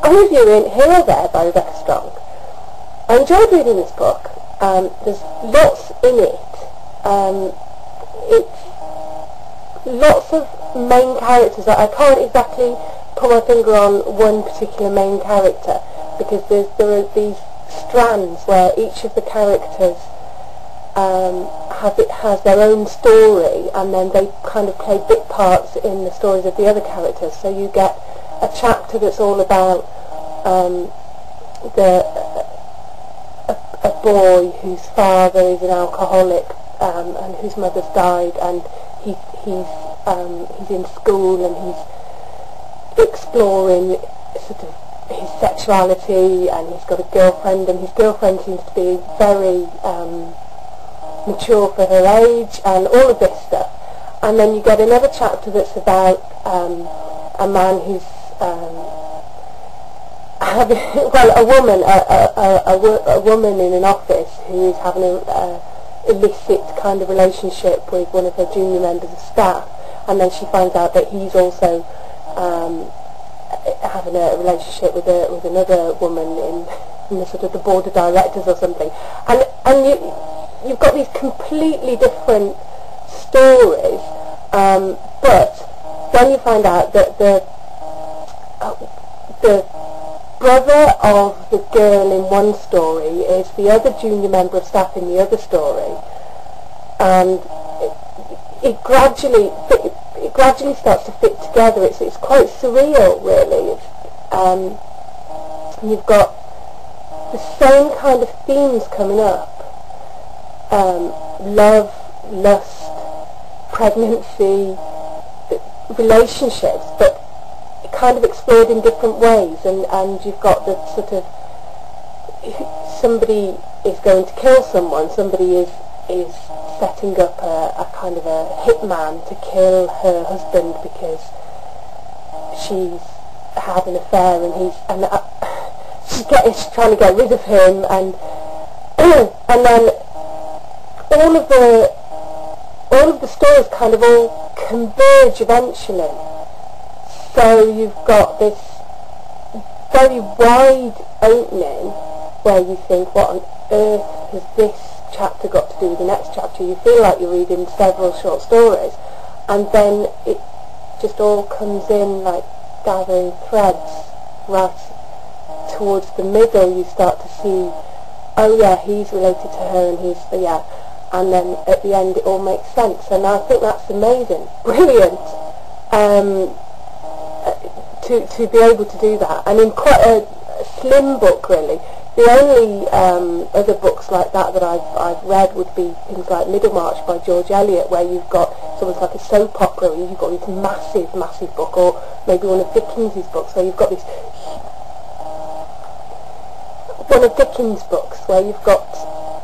I'm reviewing Here or There by Rebecca Strong. I enjoyed reading this book. There's lots in it. It's lots of main characters. I can't exactly put my finger on one particular main character, because there are these strands where each of the characters has their own story, and then they kind of play bit parts in the stories of the other characters. So you get a chapter that's all about a boy whose father is an alcoholic and whose mother's died, and he's in school and he's exploring sort of his sexuality, and he's got a girlfriend, and his girlfriend seems to be very mature for her age, and all of this stuff. And then you get another chapter that's about a man who's a woman in an office who is having a illicit kind of relationship with one of her junior members of staff, and then she finds out that he's also having a relationship with another woman in the sort of the board of directors or something, and you've got these completely different stories, but then you find out that the brother of the girl in one story is the other junior member of staff in the other story, and it gradually starts to fit together. It's quite surreal, really. You've got the same kind of themes coming up: love, lust, pregnancy, relationships, but kind of explored in different ways, and you've got the sort of, somebody is going to kill someone, somebody is setting up a kind of a hitman to kill her husband because she's had an affair, and she's trying to get rid of him, and and then all of the stories kind of all converge eventually. So you've got this very wide opening where you think, what on earth has this chapter got to do with the next chapter? You feel like you're reading several short stories, and then it just all comes in like gathering threads. Right towards the middle you start to see, oh yeah, he's related to her, and and then at the end it all makes sense, and I think that's amazing, brilliant. To be able to do that, and in quite a slim book, really. The only other books like that I've read would be things like Middlemarch by George Eliot, where you've got, it's almost like a soap opera, you've got this massive book, or maybe one of Dickens's books where you've got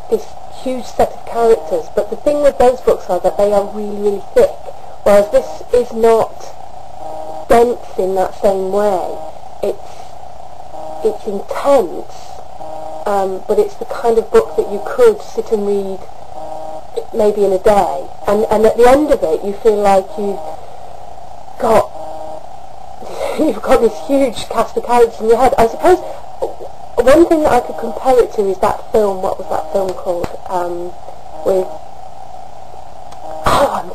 this huge set of characters. But the thing with those books are that they are really, really thick, whereas this is not dense in that same way. It's intense, but it's the kind of book that you could sit and read maybe in a day, and at the end of it you feel like you've got this huge cast of characters in your head. I suppose one thing that I could compare it to is that film. What was that film called? I'm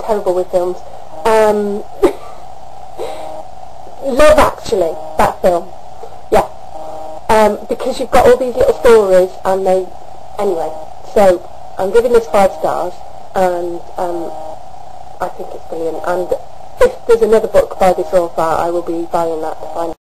terrible with films. Love Actually, that film. Yeah. Because you've got all these little stories, and anyway, so I'm giving this 5 stars, and I think it's brilliant, and if there's another book by this author, I will be buying that to find